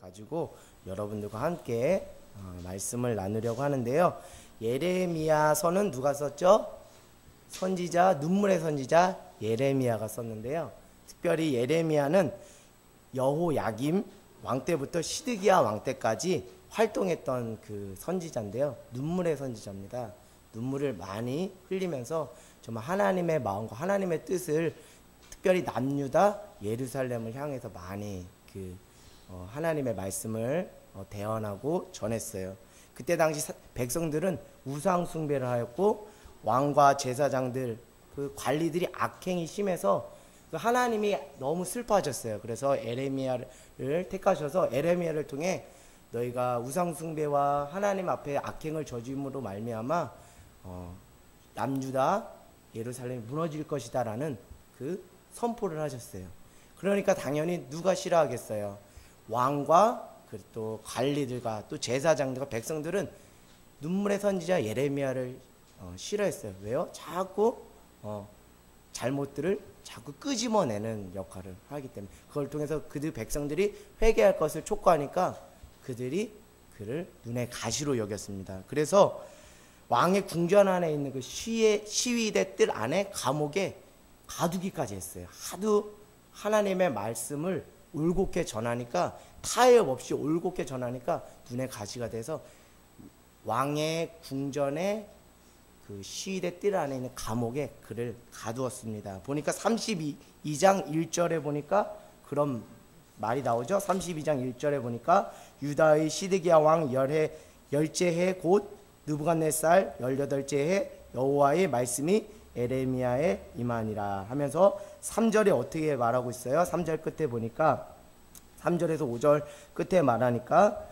가지고 여러분들과 함께 말씀을 나누려고 하는데요. 예레미야서는 누가 썼죠? 선지자, 눈물의 선지자 예레미야가 썼는데요. 특별히 예레미야는 여호야김 왕 때부터 시드기야 왕 때까지 활동했던 그 선지자인데요. 눈물의 선지자입니다. 눈물을 많이 흘리면서 정말 하나님의 마음과 하나님의 뜻을 특별히 남유다 예루살렘을 향해서 많이 하나님의 말씀을 대언하고 전했어요. 그때 당시 백성들은 우상 숭배를 하였고 왕과 제사장들 그 관리들이 악행이 심해서 하나님이 너무 슬퍼하셨어요. 그래서 에레미야를 택하셔서 에레미야를 통해 너희가 우상 숭배와 하나님 앞에 악행을 저지름으로 말미암아 남유다 예루살렘이 무너질 것이다 라는 그 선포를 하셨어요. 그러니까 당연히 누가 싫어하겠어요? 왕과 또 관리들과 또 제사장들과 백성들은 눈물의 선지자 예레미야를 싫어했어요. 왜요? 자꾸 잘못들을 자꾸 끄집어내는 역할을 하기 때문에 그걸 통해서 그들 백성들이 회개할 것을 촉구하니까 그들이 그를 눈의 가시로 여겼습니다. 그래서 왕의 궁전 안에 있는 그 시위대 뜰 안에 감옥에 가두기까지 했어요. 하도 하나님의 말씀을 올곧게 전하니까 타협 없이 올곧게 전하니까 눈의 가시가 돼서 왕의 궁전에 그 시위대 뜰 안에 있는 감옥에 그를 가두었습니다. 보니까 32장 1절에 보니까 그런 말이 나오죠. 32장 1절에 보니까 유다의 시드기야 왕 열째 해 곧 느부갓네살 18째 해 여호와의 말씀이 에레미야에 임하니라 하면서 3절에 어떻게 말하고 있어요? 3절 끝에 보니까 3절에서 5절 끝에 말하니까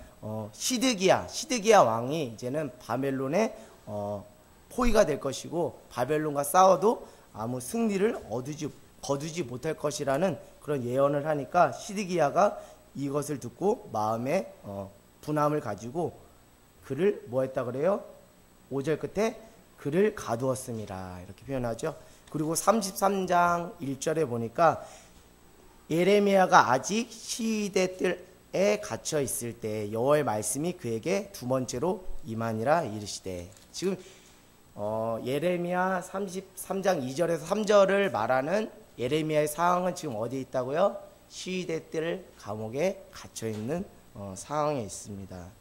시드기야 왕이 이제는 바벨론의 포위가 될 것이고 바벨론과 싸워도 아무 승리를 거두지 못할 것이라는 그런 예언을 하니까 시드기야가 이것을 듣고 마음에 분함을 가지고 그를 뭐 했다 그래요? 5절 끝에 그를 가두었음이라 이렇게 표현하죠. 그리고 33장 1절에 보니까 예레미야가 아직 시위대 뜰에 갇혀 있을 때 여호와의 말씀이 그에게 두 번째로 임하니라 이르시되 지금 예레미야 33장 2절에서 3절을 말하는 예레미야의 상황은 지금 어디에 있다고요? 시위대 뜰 감옥에 갇혀 있는 상황에 있습니다.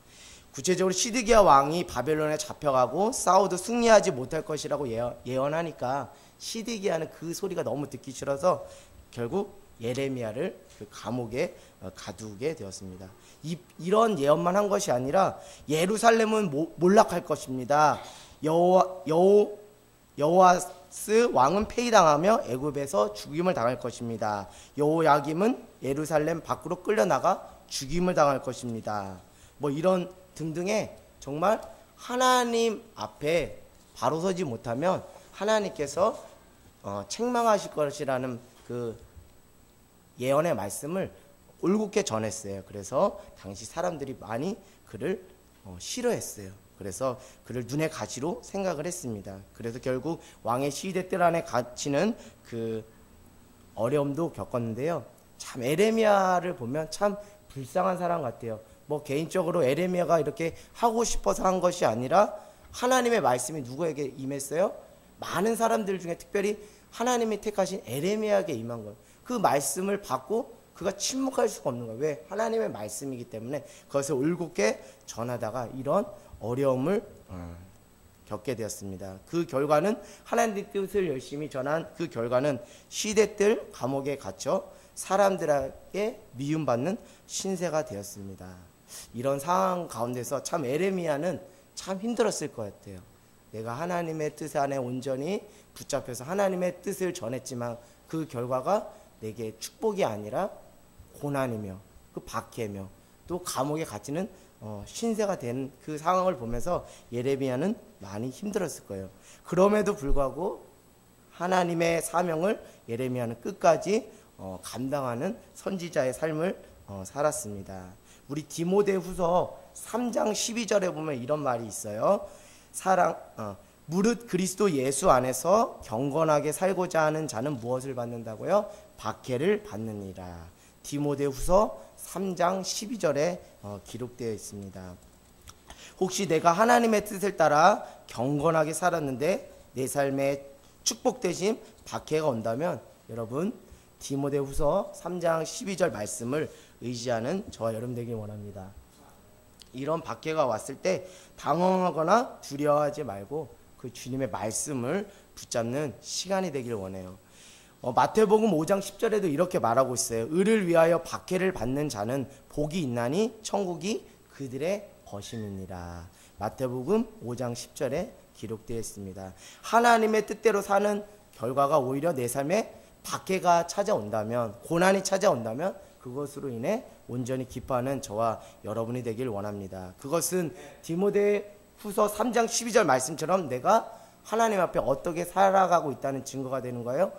구체적으로 시드기야 왕이 바벨론에 잡혀가고 싸워도 승리하지 못할 것이라고 예언하니까 시드기야는 그 소리가 너무 듣기 싫어서 결국 예레미야를 그 감옥에 가두게 되었습니다. 이런 예언만 한 것이 아니라 예루살렘은 몰락할 것입니다. 여호아스 왕은 폐위당하며 애굽에서 죽임을 당할 것입니다. 여호야김은 예루살렘 밖으로 끌려나가 죽임을 당할 것입니다. 뭐 이런 등등의 정말 하나님 앞에 바로 서지 못하면 하나님께서 책망하실 것이라는 그 예언의 말씀을 올곧게 전했어요. 그래서 당시 사람들이 많이 그를 싫어했어요. 그래서 그를 눈의 가시로 생각을 했습니다. 그래서 결국 왕의 시위대 뜰 안에 갇히는 그 어려움도 겪었는데요. 참 에레미야를 보면 참 불쌍한 사람 같아요. 뭐 개인적으로 에레미야가 이렇게 하고 싶어서 한 것이 아니라 하나님의 말씀이 누구에게 임했어요? 많은 사람들 중에 특별히 하나님이 택하신 에레미야에게 임한 거예요. 그 말씀을 받고 그가 침묵할 수가 없는 거예요. 왜? 하나님의 말씀이기 때문에 그것을 올곧게 전하다가 이런 어려움을 겪게 되었습니다. 그 결과는 하나님의 뜻을 열심히 전한 그 결과는 시대뜰 감옥에 갇혀 사람들에게 미움받는 신세가 되었습니다. 이런 상황 가운데서 참 에레미야는 참 힘들었을 것 같아요. 내가 하나님의 뜻 안에 온전히 붙잡혀서 하나님의 뜻을 전했지만 그 결과가 내게 축복이 아니라 고난이며 그 박해며 또 감옥에 갇히는 신세가 된 그 상황을 보면서 예레미야는 많이 힘들었을 거예요. 그럼에도 불구하고 하나님의 사명을 예레미야는 끝까지 감당하는 선지자의 삶을 살았습니다. 우리 디모데후서 3장 12절에 보면 이런 말이 있어요. 무릇 그리스도 예수 안에서 경건하게 살고자 하는 자는 무엇을 받는다고요? 박해를 받느니라. 디모데후서 3장 12절에 기록되어 있습니다. 혹시 내가 하나님의 뜻을 따라 경건하게 살았는데 내 삶에 축복 대신 박해가 온다면 여러분 디모데후서 3장 12절 말씀을 의지하는 저와 여러분 되길 원합니다. 이런 박해가 왔을 때 당황하거나 두려워하지 말고 그 주님의 말씀을 붙잡는 시간이 되길 원해요. 마태복음 5장 10절에도 이렇게 말하고 있어요. 의를 위하여 박해를 받는 자는 복이 있나니 천국이 그들의 것임이니라. 마태복음 5장 10절에 기록되어 있습니다. 하나님의 뜻대로 사는 결과가 오히려 내 삶에 박해가 찾아온다면, 고난이 찾아온다면 그것으로 인해 온전히 기뻐하는 저와 여러분이 되길 원합니다. 그것은 디모데후서 3장 12절 말씀처럼 내가 하나님 앞에 어떻게 살아가고 있다는 증거가 되는 거예요.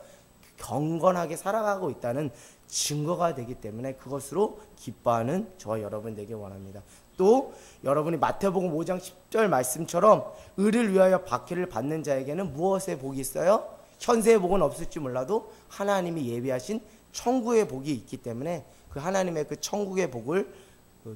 경건하게 살아가고 있다는 증거가 되기 때문에 그것으로 기뻐하는 저와 여러분 되길 원합니다. 또 여러분이 마태복음 5장 10절 말씀처럼 의를 위하여 박해를 받는 자에게는 무엇의 복이 있어요? 현세의 복은 없을지 몰라도 하나님이 예비하신 천국의 복이 있기 때문에 그 하나님의 그 천국의 복을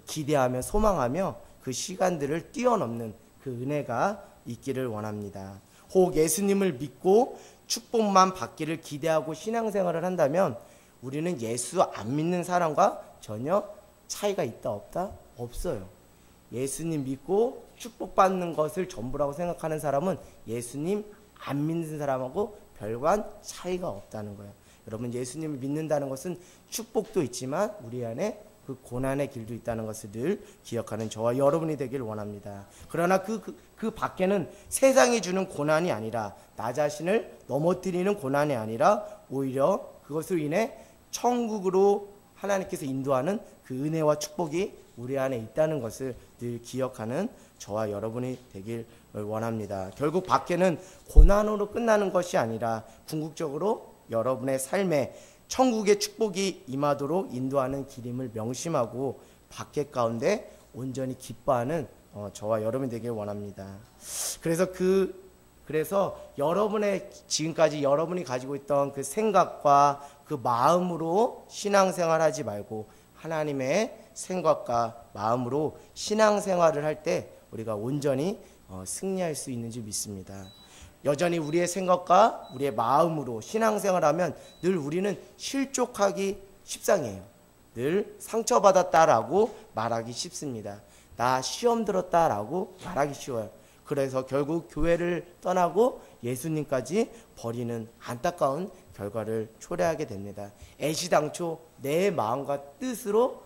기대하며 소망하며 그 시간들을 뛰어넘는 그 은혜가 있기를 원합니다. 혹 예수님을 믿고 축복만 받기를 기대하고 신앙생활을 한다면 우리는 예수 안 믿는 사람과 전혀 차이가 있다 없다? 없어요. 예수님 믿고 축복받는 것을 전부라고 생각하는 사람은 예수님 안 믿는 사람하고 별반 차이가 없다는 거예요. 여러분 예수님을 믿는다는 것은 축복도 있지만 우리 안에 그 고난의 길도 있다는 것을 늘 기억하는 저와 여러분이 되길 원합니다. 그러나 그 밖에는 세상이 주는 고난이 아니라 나 자신을 넘어뜨리는 고난이 아니라 오히려 그것으로 인해 천국으로 하나님께서 인도하는 그 은혜와 축복이 우리 안에 있다는 것을 늘 기억하는 저와 여러분이 되길 원합니다. 결국 밖에는 고난으로 끝나는 것이 아니라 궁극적으로 여러분의 삶에 천국의 축복이 임하도록 인도하는 길임을 명심하고 밖에 가운데 온전히 기뻐하는 저와 여러분이 되길 원합니다. 그래서 여러분의 지금까지 여러분이 가지고 있던 그 생각과 그 마음으로 신앙생활하지 말고 하나님의 생각과 마음으로 신앙생활을 할 때 우리가 온전히 승리할 수 있는 줄 믿습니다. 여전히 우리의 생각과 우리의 마음으로 신앙생활하면 늘 우리는 실족하기 십상이에요. 늘 상처받았다라고 말하기 쉽습니다. 나 시험 들었다라고 말하기 쉬워요. 그래서 결국 교회를 떠나고 예수님까지 버리는 안타까운 결과를 초래하게 됩니다. 애시당초 내 마음과 뜻으로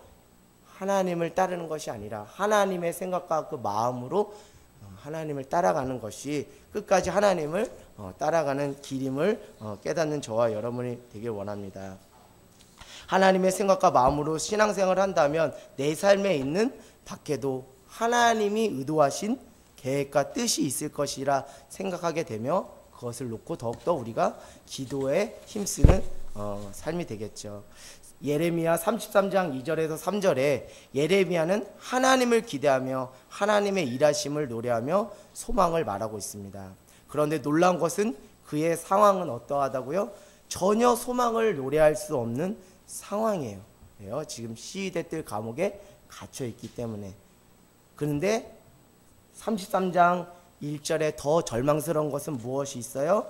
하나님을 따르는 것이 아니라 하나님의 생각과 그 마음으로 하나님을 따라가는 것이 끝까지 하나님을 따라가는 길임을 깨닫는 저와 여러분이 되길 원합니다. 하나님의 생각과 마음으로 신앙생활을 한다면 내 삶에 있는 밖에도 하나님이 의도하신 계획과 뜻이 있을 것이라 생각하게 되며 그것을 놓고 더욱더 우리가 기도에 힘쓰는 삶이 되겠죠. 예레미야 33장 2절에서 3절에 예레미야는 하나님을 기대하며 하나님의 일하심을 노래하며 소망을 말하고 있습니다. 그런데 놀라운 것은 그의 상황은 어떠하다고요? 전혀 소망을 노래할 수 없는 상황이에요. 지금 시위대들 감옥에 갇혀 있기 때문에. 그런데 33장 1절에 더 절망스러운 것은 무엇이 있어요?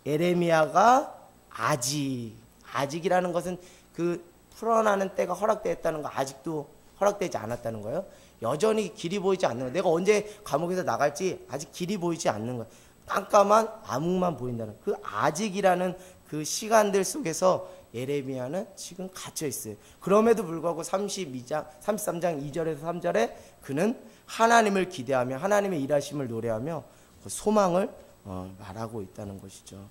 예레미야가 아직이라는 것은 그 풀어나는 때가 허락되었다는 거 아직도 허락되지 않았다는 거예요. 여전히 길이 보이지 않는 거예요. 내가 언제 감옥에서 나갈지 아직 길이 보이지 않는 거예요. 깜깜한 암흑만 보인다는 그 아직이라는 그 시간들 속에서 예레미야는 지금 갇혀 있어요. 그럼에도 불구하고 33장 2절에서 3절에 그는 하나님을 기대하며 하나님의 일하심을 노래하며 그 소망을 말하고 있다는 것이죠.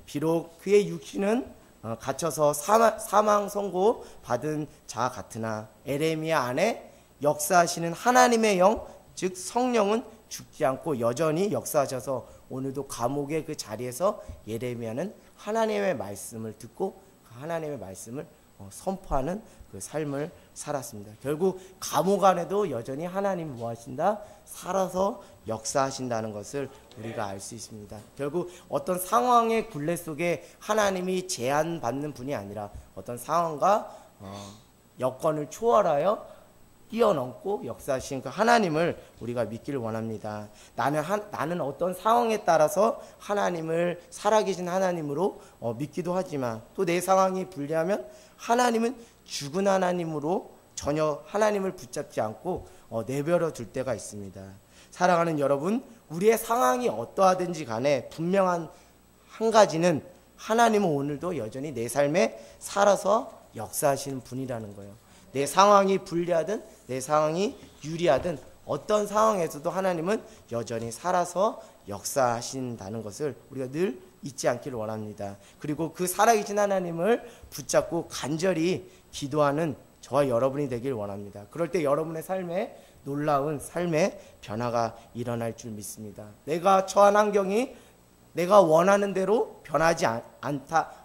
비록 그의 육신은 갇혀서 사망 선고 받은 자 같으나 예레미야 안에 역사하시는 하나님의 영, 즉 성령은 죽지 않고 여전히 역사하셔서 오늘도 감옥의 그 자리에서 예레미야는 하나님의 말씀을 듣고 그 하나님의 말씀을 선포하는 그 삶을 살았습니다. 결국 감옥 안에도 여전히 하나님이 뭐 하신다? 살아서 역사하신다는 것을 우리가 알 수 있습니다. 결국 어떤 상황의 굴레 속에 하나님이 제한받는 분이 아니라 어떤 상황과 여건을 초월하여 뛰어넘고 역사하신 그 하나님을 우리가 믿기를 원합니다. 나는 어떤 상황에 따라서 하나님을 살아계신 하나님으로 믿기도 하지만 또 내 상황이 불리하면 하나님은 죽은 하나님으로 전혀 하나님을 붙잡지 않고 내버려 둘 때가 있습니다. 사랑하는 여러분, 우리의 상황이 어떠하든지 간에 분명한 한 가지는 하나님은 오늘도 여전히 내 삶에 살아서 역사하시는 분이라는 거예요. 내 상황이 불리하든 내 상황이 유리하든 어떤 상황에서도 하나님은 여전히 살아서 역사하신다는 것을 우리가 늘 잊지 않기를 원합니다. 그리고 그 살아계신 하나님을 붙잡고 간절히 기도하는 저와 여러분이 되길 원합니다. 그럴 때 여러분의 삶에 놀라운 삶의 변화가 일어날 줄 믿습니다. 내가 처한 환경이 내가 원하는 대로 변하지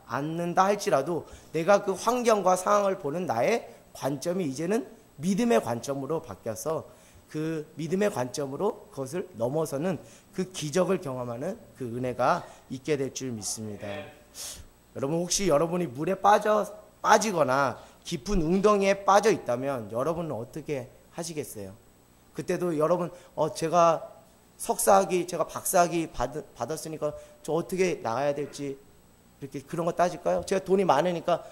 않는다 할지라도 내가 그 환경과 상황을 보는 나의 관점이 이제는 믿음의 관점으로 바뀌어서 그 믿음의 관점으로 그것을 넘어서는 그 기적을 경험하는 그 은혜가 있게 될 줄 믿습니다. 여러분, 혹시 여러분이 물에 빠지거나 깊은 웅덩이에 빠져 있다면 여러분은 어떻게 하시겠어요? 그때도 여러분 제가 석사학위 제가 박사학위 받았으니까 저 어떻게 나가야 될지 이렇게 그런 거 따질까요? 제가 돈이 많으니까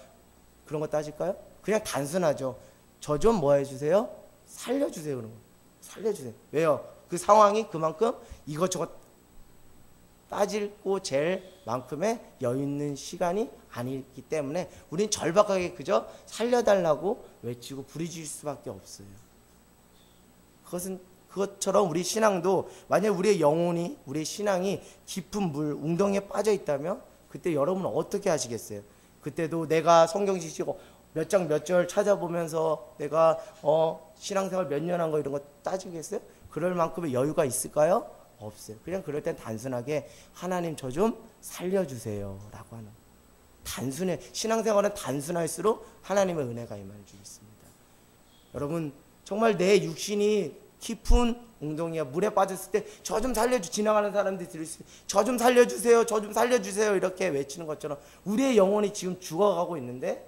그런 거 따질까요? 그냥 단순하죠. 저 좀 뭐 해주세요? 살려주세요. 그런 거. 살려주세요. 왜요? 그 상황이 그만큼 이것저것 따지고 잴 만큼의 여유 있는 시간이 아니기 때문에 우린 절박하게 그저 살려달라고 외치고 부르짖을 수밖에 없어요. 그것처럼 우리 신앙도 만약 우리의 영혼이 우리의 신앙이 깊은 물 웅덩이에 빠져 있다면 그때 여러분은 어떻게 하시겠어요? 그때도 내가 성경 지시고 몇 장 몇 절 찾아보면서 내가 신앙생활 몇 년 한 거 이런 거 따지겠어요? 그럴 만큼의 여유가 있을까요? 없어요. 그냥 그럴 땐 단순하게 하나님 저 좀 살려주세요 라고 하는, 단순해. 신앙생활은 단순할수록 하나님의 은혜가 임할 줄 있습니다. 여러분, 정말 내 육신이 깊은 웅덩이야 물에 빠졌을 때 저 좀 지나가는 사람들이 들을 수 있어요. 저 좀 살려주세요, 저 좀 살려주세요 이렇게 외치는 것처럼 우리의 영혼이 지금 죽어가고 있는데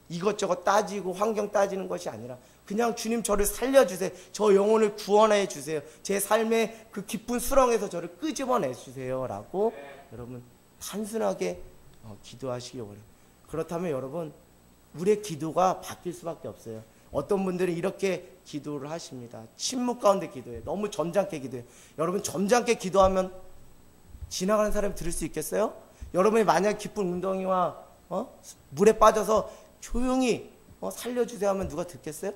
이것저것 따지고 환경 따지는 것이 아니라 그냥 주님 저를 살려주세요. 저 영혼을 구원해 주세요. 제 삶의 그 깊은 수렁에서 저를 끄집어내 주세요 라고 여러분 단순하게 기도하시기 원해요. 그렇다면 여러분 우리의 기도가 바뀔 수밖에 없어요. 어떤 분들은 이렇게 기도를 하십니다. 침묵 가운데 기도해요. 너무 점잖게 기도해요. 여러분 점잖게 기도하면 지나가는 사람이 들을 수 있겠어요? 여러분이 만약 깊은 웅덩이와 물에 빠져서 조용히 살려주세요 하면 누가 듣겠어요?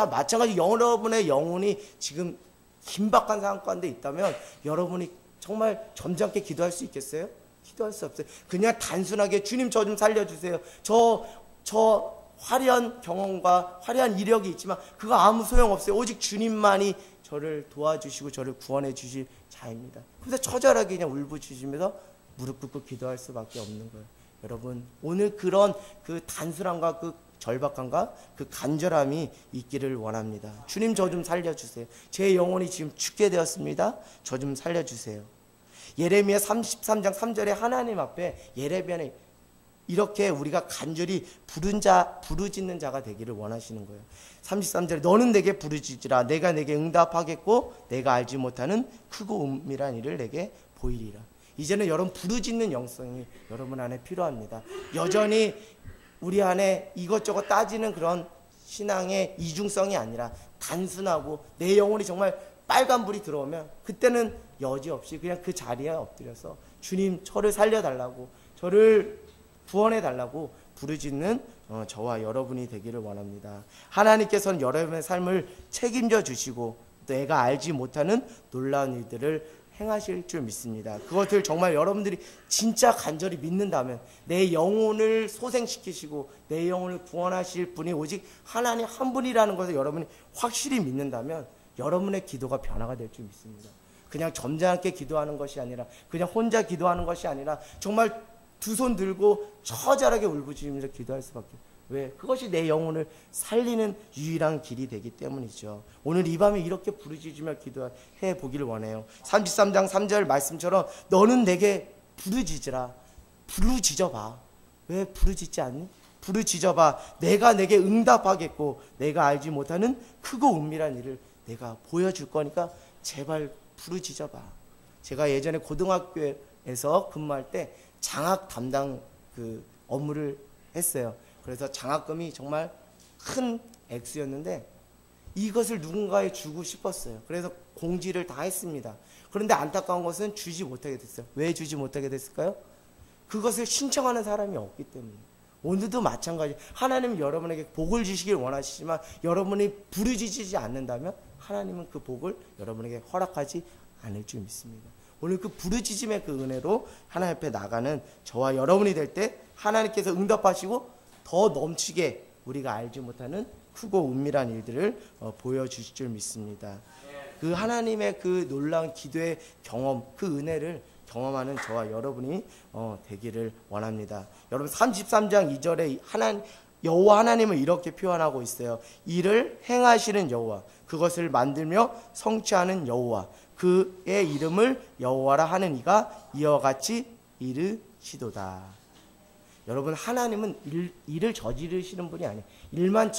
마찬가지 여러분의 영혼이 지금 긴박한 상황 가운데 있다면 여러분이 정말 점잖게 기도할 수 있겠어요? 기도할 수 없어요. 그냥 단순하게 주님 저 좀 살려주세요. 저 화려한 경험과 화려한 이력이 있지만 그거 아무 소용없어요. 오직 주님만이 저를 도와주시고 저를 구원해 주실 자입니다. 그래서 처절하게 그냥 울부짖으면서 무릎 꿇고 기도할 수밖에 없는 거예요. 여러분 오늘 그런 그 단순함과 그 절박함과 그 간절함이 있기를 원합니다. 주님 저 좀 살려주세요. 제 영혼이 지금 죽게 되었습니다. 저 좀 살려주세요. 예레미야 33장 3절에 하나님 앞에 예레미야는 이렇게 우리가 간절히 부르짖는 자가 되기를 원하시는 거예요. 33절에 너는 내게 부르짖으라. 내가 내게 응답하겠고 내가 알지 못하는 크고 은밀한 일을 내게 보이리라. 이제는 여러분 부르짖는 영성이 여러분 안에 필요합니다. 여전히 우리 안에 이것저것 따지는 그런 신앙의 이중성이 아니라 단순하고 내 영혼이 정말 빨간불이 들어오면 그때는 여지없이 그냥 그 자리에 엎드려서 주님 저를 살려달라고 저를 구원해달라고 부르짖는 저와 여러분이 되기를 원합니다. 하나님께서는 여러분의 삶을 책임져 주시고 내가 알지 못하는 놀라운 일들을 행하실 줄 믿습니다. 그것을 정말 여러분들이 진짜 간절히 믿는다면 내 영혼을 소생시키시고 내 영혼을 구원하실 분이 오직 하나님 한 분이라는 것을 여러분이 확실히 믿는다면 여러분의 기도가 변화가 될 줄 믿습니다. 그냥 점잖게 기도하는 것이 아니라 그냥 혼자 기도하는 것이 아니라 정말 두 손 들고 처절하게 울부짖으면서 기도할 수밖에. 왜? 그것이 내 영혼을 살리는 유일한 길이 되기 때문이죠. 오늘 이 밤에 이렇게 부르짖으며 기도해 보기를 원해요. 33장 3절 말씀처럼 너는 내게 부르짖으라. 부르짖어봐. 왜 부르짖지 않니? 부르짖어봐. 내가 내게 응답하겠고 내가 알지 못하는 크고 은밀한 일을 내가 보여줄 거니까 제발 부르짖어봐. 제가 예전에 고등학교에서 근무할 때 장학 담당 그 업무를 했어요. 그래서 장학금이 정말 큰 액수였는데 이것을 누군가에 주고 싶었어요. 그래서 공지를 다 했습니다. 그런데 안타까운 것은 주지 못하게 됐어요. 왜 주지 못하게 됐을까요? 그것을 신청하는 사람이 없기 때문에. 오늘도 마찬가지. 하나님은 여러분에게 복을 주시길 원하시지만 여러분이 부르짖지 않는다면 하나님은 그 복을 여러분에게 허락하지 않을 줄 믿습니다. 오늘 그 부르짖음의 그 은혜로 하나님 앞에 나가는 저와 여러분이 될 때 하나님께서 응답하시고 더 넘치게 우리가 알지 못하는 크고 은밀한 일들을 보여주실 줄 믿습니다. 그 하나님의 그 놀라운 기도의 경험, 그 은혜를 경험하는 저와 여러분이 되기를 원합니다. 여러분 33장 2절에 여호와 하나님을 이렇게 표현하고 있어요. 이를 행하시는 여호와, 그것을 만들며 성취하는 여호와, 그의 이름을 여호와라 하는 이가 이와 같이 이르시도다. 여러분 하나님은 일을 저지르시는 분이 아니에요. 일만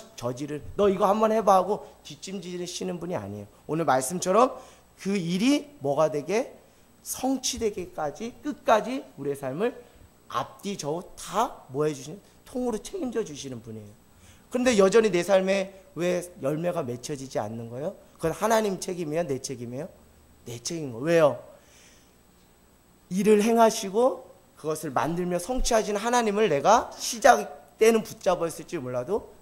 너 이거 한번 해봐 하고 뒷짐지시는 분이 아니에요. 오늘 말씀처럼 그 일이 뭐가 되게 성취되기까지 끝까지 우리의 삶을 앞뒤 좌우 다 뭐 해주시는 통으로 책임져 주시는 분이에요. 그런데 여전히 내 삶에 왜 열매가 맺혀지지 않는 거예요? 그건 하나님 책임이에요? 내 책임이에요? 내 책임인 거예요. 왜요? 일을 행하시고 그것을 만들며 성취하신 하나님을 내가 시작 때는 붙잡았을지 몰라도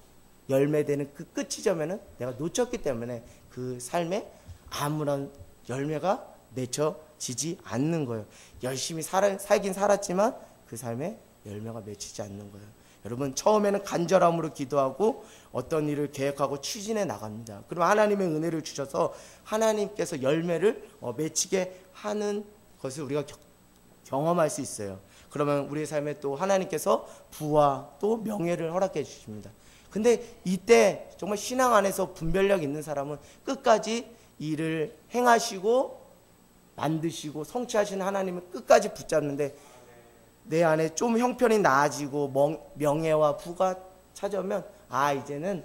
열매되는 그 끝 지점에는 내가 놓쳤기 때문에 그 삶에 아무런 열매가 맺혀지지 않는 거예요. 열심히 살긴 살았지만 그 삶에 열매가 맺히지 않는 거예요. 여러분 처음에는 간절함으로 기도하고 어떤 일을 계획하고 추진해 나갑니다. 그럼 하나님의 은혜를 주셔서 하나님께서 열매를 맺히게 하는 것을 우리가 경험할 수 있어요. 그러면 우리의 삶에 또 하나님께서 부와 또 명예를 허락해 주십니다. 근데 이때 정말 신앙 안에서 분별력 있는 사람은 끝까지 일을 행하시고 만드시고 성취하시는 하나님을 끝까지 붙잡는데 내 안에 좀 형편이 나아지고 명예와 부가 찾아오면 이제는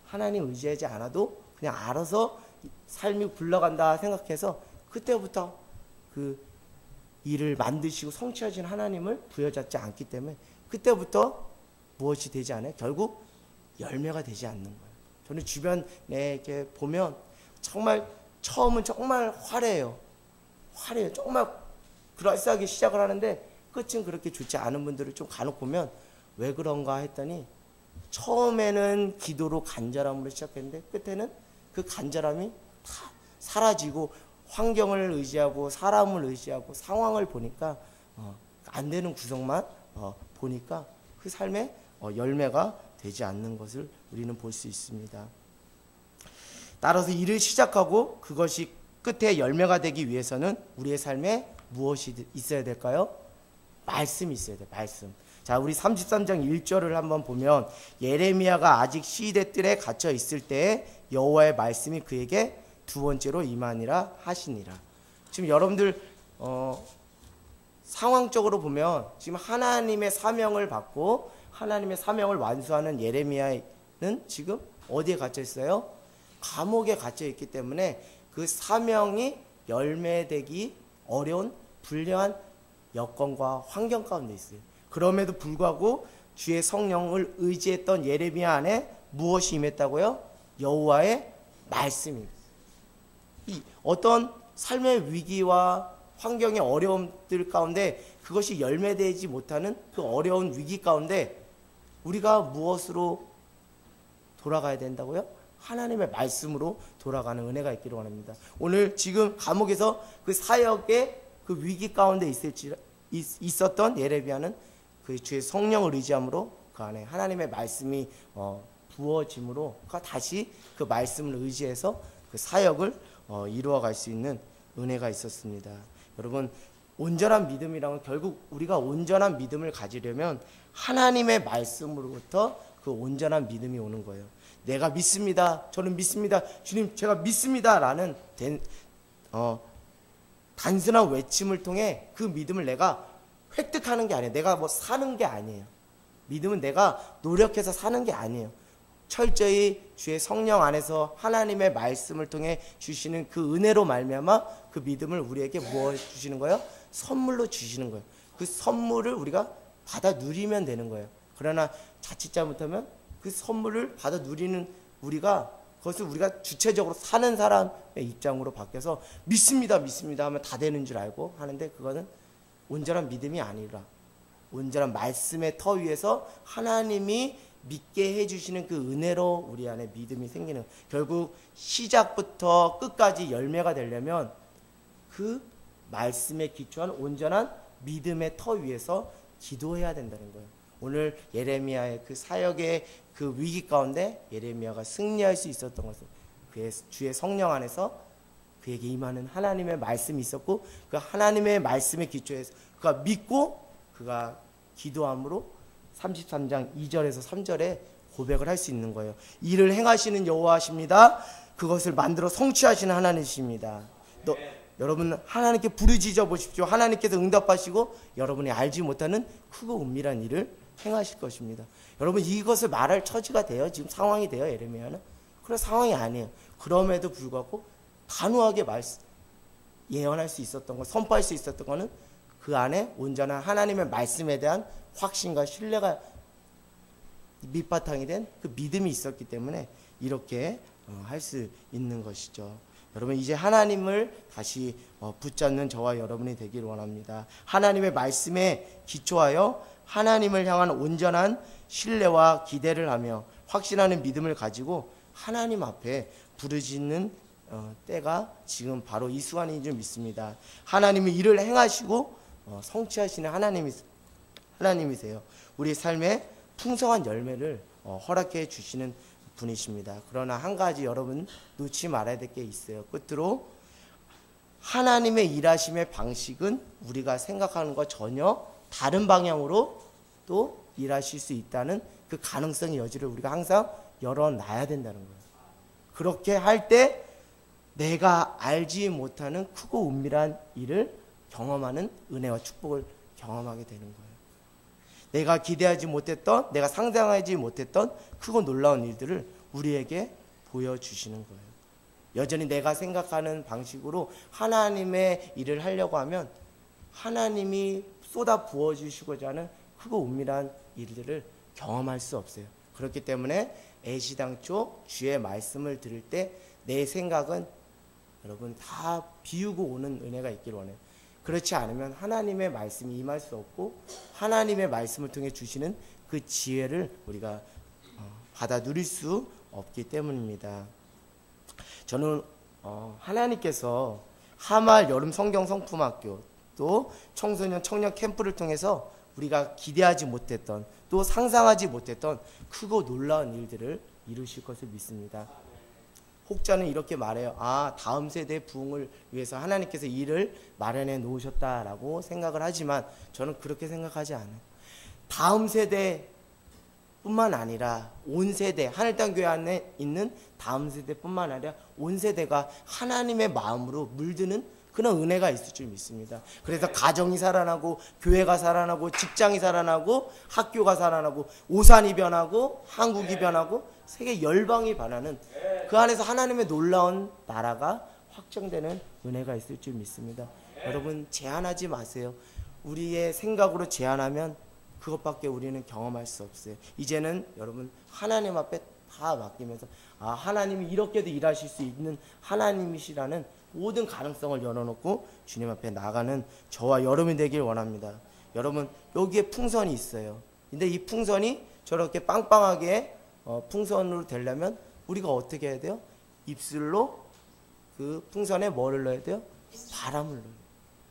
하나님 의지하지 않아도 그냥 알아서 삶이 굴러간다 생각해서 그때부터 그 일을 만드시고 성취하신 하나님을 부여잡지 않기 때문에 그때부터 무엇이 되지 않아요? 결국 열매가 되지 않는 거예요. 저는 주변에 이렇게 보면 정말 처음은 정말 화려해요. 정말 그럴싸하게 시작을 하는데 끝은 그렇게 좋지 않은 분들을 좀 간혹 보면 왜 그런가 했더니 처음에는 기도로 간절함으로 시작했는데 끝에는 그 간절함이 다 사라지고 환경을 의지하고 사람을 의지하고 상황을 보니까 안 되는 구성만 보니까 그 삶에 열매가 되지 않는 것을 우리는 볼 수 있습니다. 따라서 일을 시작하고 그것이 끝에 열매가 되기 위해서는 우리의 삶에 무엇이 있어야 될까요? 말씀이 있어야 돼요. 말씀. 자, 우리 33장 1절을 한번 보면 예레미야가 아직 시대 뜰에 갇혀 있을 때에 여호와의 말씀이 그에게 두 번째로 임하니라 하시니라. 지금 여러분들 상황적으로 보면 지금 하나님의 사명을 받고 하나님의 사명을 완수하는 예레미야는 지금 어디에 갇혀 있어요? 감옥에 갇혀 있기 때문에 그 사명이 열매되기 어려운 불리한 여건과 환경 가운데 있어요. 그럼에도 불구하고 주의 성령을 의지했던 예레미야 안에 무엇이 임했다고요? 여호와의 말씀입니다. 어떤 삶의 위기와 환경의 어려움들 가운데 그것이 열매되지 못하는 그 어려운 위기 가운데 우리가 무엇으로 돌아가야 된다고요? 하나님의 말씀으로 돌아가는 은혜가 있기를 원합니다. 오늘 지금 감옥에서 그 사역의 그 위기 가운데 있었던 예레미야는 그 주의 성령을 의지함으로 그 안에 하나님의 말씀이 부어짐으로 다시 그 말씀을 의지해서 그 사역을 이루어갈 수 있는 은혜가 있었습니다. 여러분 온전한 믿음이란 건 결국 우리가 온전한 믿음을 가지려면 하나님의 말씀으로부터 그 온전한 믿음이 오는 거예요. 내가 믿습니다. 저는 믿습니다. 주님 제가 믿습니다. 라는 단순한 외침을 통해 그 믿음을 내가 획득하는 게 아니에요. 내가 뭐 사는 게 아니에요. 믿음은 내가 노력해서 사는 게 아니에요. 철저히 주의 성령 안에서 하나님의 말씀을 통해 주시는 그 은혜로 말미암아 그 믿음을 우리에게 무엇 주시는 거예요? 선물로 주시는 거예요. 그 선물을 우리가 받아 누리면 되는 거예요. 그러나 자칫 잘못하면 그 선물을 받아 누리는 우리가 그것을 우리가 주체적으로 사는 사람의 입장으로 바뀌어서 믿습니다 하면 다 되는 줄 알고 하는데 그거는 온전한 믿음이 아니라 온전한 말씀의 터 위에서 하나님이 믿게 해주시는 그 은혜로 우리 안에 믿음이 생기는, 결국 시작부터 끝까지 열매가 되려면 그 말씀에 기초한 온전한 믿음의 터 위에서 기도해야 된다는 거예요. 오늘 예레미야의 그 사역의 그 위기 가운데 예레미야가 승리할 수 있었던 것은 그의 주의 성령 안에서 그에게 임하는 하나님의 말씀이 있었고 그 하나님의 말씀에 기초해서 그가 믿고 그가 기도함으로 33장 2절에서 3절에 고백을 할 수 있는 거예요. 이를 행하시는 여호와십니다. 그것을 만들어 성취하시는 하나님이십니다. 여러분 하나님께 부르짖어 보십시오. 하나님께서 응답하시고 여러분이 알지 못하는 크고 은밀한 일을 행하실 것입니다. 여러분 이것을 말할 처지가 돼요? 지금 상황이 돼요? 예레미야는? 그런 상황이 아니에요. 그럼에도 불구하고 단호하게 예언할 수 있었던 것, 선포할 수 있었던 것은 그 안에 온전한 하나님의 말씀에 대한 확신과 신뢰가 밑바탕이 된 그 믿음이 있었기 때문에 이렇게 할 수 있는 것이죠. 여러분 이제 하나님을 다시 붙잡는 저와 여러분이 되기를 원합니다. 하나님의 말씀에 기초하여 하나님을 향한 온전한 신뢰와 기대를 하며 확신하는 믿음을 가지고 하나님 앞에 부르짖는 때가 지금 바로 이 순간인 줄 믿습니다. 하나님이 일을 행하시고 성취하시는 하나님이세요. 우리 삶에 풍성한 열매를 허락해 주시는 분이십니다. 그러나 한 가지 여러분 놓지 말아야 될 게 있어요. 끝으로 하나님의 일하심의 방식은 우리가 생각하는 것 전혀 다른 방향으로 또 일하실 수 있다는 그 가능성의 여지를 우리가 항상 열어놔야 된다는 거예요. 그렇게 할 때 내가 알지 못하는 크고 은밀한 일을 경험하는 은혜와 축복을 경험하게 되는 거예요. 내가 기대하지 못했던, 내가 상상하지 못했던 크고 놀라운 일들을 우리에게 보여주시는 거예요. 여전히 내가 생각하는 방식으로 하나님의 일을 하려고 하면 하나님이 쏟아 부어주시고자 하는 크고 은밀한 일들을 경험할 수 없어요. 그렇기 때문에 애시당초 주의 말씀을 들을 때 내 생각은 여러분 다 비우고 오는 은혜가 있기를 원해요. 그렇지 않으면 하나님의 말씀이 임할 수 없고 하나님의 말씀을 통해 주시는 그 지혜를 우리가 받아 누릴 수 없기 때문입니다. 저는 하나님께서 하말 여름 성경 성품학교 또 청소년 청년 캠프를 통해서 우리가 기대하지 못했던 또 상상하지 못했던 크고 놀라운 일들을 이루실 것을 믿습니다. 혹자는 이렇게 말해요. 다음 세대의 부흥을 위해서 하나님께서 일을 마련해 놓으셨다라고 생각을 하지만 저는 그렇게 생각하지 않아요. 다음 세대뿐만 아니라 온 세대, 하늘땅교회 안에 있는 다음 세대뿐만 아니라 온 세대가 하나님의 마음으로 물드는 그런 은혜가 있을 줄 믿습니다. 그래서 가정이 살아나고 교회가 살아나고 직장이 살아나고 학교가 살아나고 오산이 변하고 한국이 변하고 세계 열방이 변하는 그 안에서 하나님의 놀라운 나라가 확정되는 은혜가 있을 줄 믿습니다. 여러분 제한하지 마세요. 우리의 생각으로 제한하면 그것밖에 우리는 경험할 수 없어요. 이제는 여러분 하나님 앞에 다 맡기면서 하나님이 이렇게도 일하실 수 있는 하나님이시라는 모든 가능성을 열어놓고 주님 앞에 나가는 저와 여러분이 되길 원합니다. 여러분 여기에 풍선이 있어요. 근데 이 풍선이 저렇게 빵빵하게 풍선으로 되려면 우리가 어떻게 해야 돼요? 입술로 그 풍선에 뭐를 넣어야 돼요? 바람을 넣어요.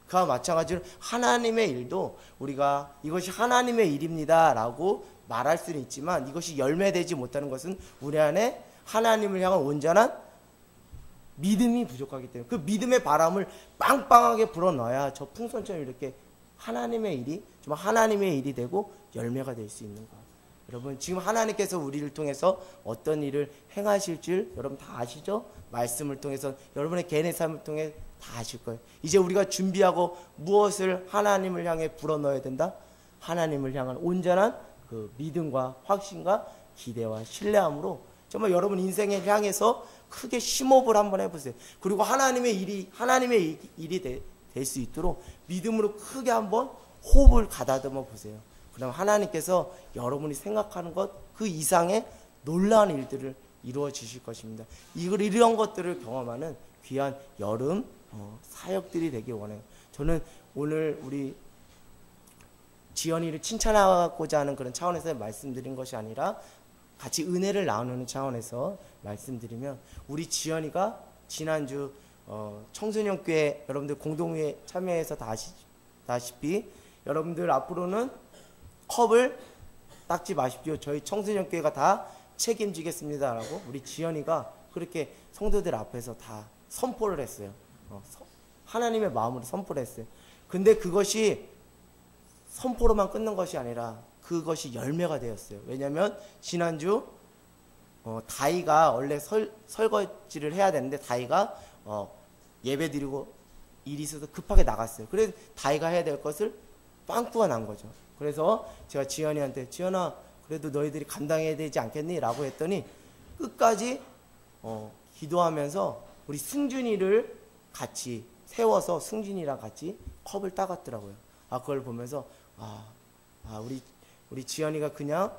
그와 마찬가지로 하나님의 일도 우리가 이것이 하나님의 일입니다 라고 말할 수는 있지만 이것이 열매되지 못하는 것은 우리 안에 하나님을 향한 온전한 믿음이 부족하기 때문에 그 믿음의 바람을 빵빵하게 불어넣어야 저 풍선처럼 이렇게 하나님의 일이 정말 하나님의 일이 되고 열매가 될 수 있는 것. 여러분 지금 하나님께서 우리를 통해서 어떤 일을 행하실 줄 여러분 다 아시죠? 말씀을 통해서 여러분의 개인의 삶을 통해 다 아실 거예요. 이제 우리가 준비하고 무엇을 하나님을 향해 불어넣어야 된다? 하나님을 향한 온전한 그 믿음과 확신과 기대와 신뢰함으로 정말 여러분 인생을 향해서 크게 심호흡을 한번 해보세요. 그리고 하나님의 일이 될 수 있도록 믿음으로 크게 한번 호흡을 가다듬어 보세요. 그럼 하나님께서 여러분이 생각하는 것 그 이상의 놀라운 일들을 이루어 주실 것입니다. 이런 것들을 경험하는 귀한 여름 사역들이 되길 원해요. 저는 오늘 우리 지연이를 칭찬하고자 하는 그런 차원에서 말씀드린 것이 아니라 같이 은혜를 나누는 차원에서 말씀드리면, 우리 지연이가 지난주 청소년교회 여러분들 공동회에 참여해서 다 아시다시피 여러분들 앞으로는 컵을 닦지 마십시오. 저희 청소년교회가 다 책임지겠습니다 라고 우리 지연이가 그렇게 성도들 앞에서 다 선포를 했어요. 하나님의 마음으로 선포를 했어요. 근데 그것이 선포로만 끝난 것이 아니라 그것이 열매가 되었어요. 왜냐하면 지난주 다이가 원래 설거지를 해야 되는데 다이가 예배 드리고 일이 있어서 급하게 나갔어요. 그래서 다이가 해야 될 것을 빵꾸가 난 거죠. 그래서 제가 지연이한테 지연아 그래도 너희들이 감당해야 되지 않겠니? 라고 했더니 끝까지 기도하면서 우리 승준이를 같이 세워서 승준이랑 같이 컵을 따갔더라고요. 그걸 보면서 우리 지연이가 그냥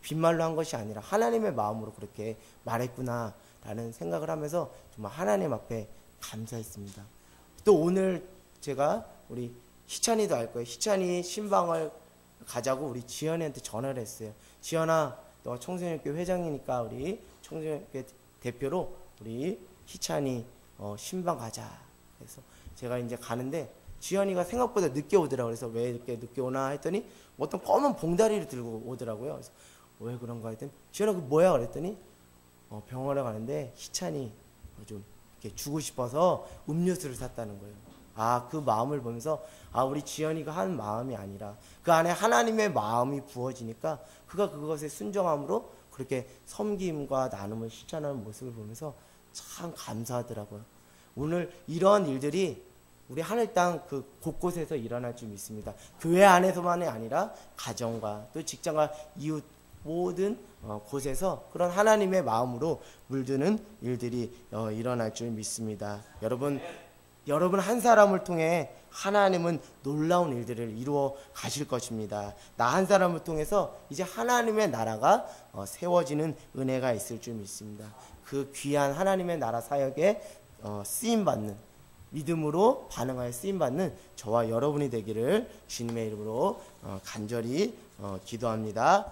빈말로 한 것이 아니라 하나님의 마음으로 그렇게 말했구나 라는 생각을 하면서 정말 하나님 앞에 감사했습니다. 또 오늘 제가 우리 희찬이도 알 거예요. 희찬이 신방을 가자고 우리 지연이한테 전화를 했어요. 지연아, 너 청소년교회 회장이니까 우리 청소년교회 대표로 우리 희찬이 신방 가자. 그래서 제가 이제 가는데 지연이가 생각보다 늦게 오더라고요. 그래서 왜 이렇게 늦게 오나 했더니 어떤 검은 봉다리를 들고 오더라고요. 그래서 왜 그런가 했더니 지연아 그 뭐야 그랬더니 병원에 가는데 희찬이 좀 이렇게 주고 싶어서 음료수를 샀다는 거예요. 그 마음을 보면서 우리 지연이가 한 마음이 아니라 그 안에 하나님의 마음이 부어지니까 그가 그것에 순종함으로 그렇게 섬김과 나눔을 실천하는 모습을 보면서 참 감사하더라고요. 오늘 이런 일들이 우리 하늘 땅 그 곳곳에서 일어날 줄 믿습니다. 교회 안에서만이 아니라 가정과 또 직장과 이웃 모든 곳에서 그런 하나님의 마음으로 물드는 일들이 일어날 줄 믿습니다. 여러분 한 사람을 통해 하나님은 놀라운 일들을 이루어 가실 것입니다. 나 한 사람을 통해서 이제 하나님의 나라가 세워지는 은혜가 있을 줄 믿습니다. 그 귀한 하나님의 나라 사역에 쓰임받는, 믿음으로 반응하여 쓰임받는 저와 여러분이 되기를 주님의 이름으로 간절히 기도합니다.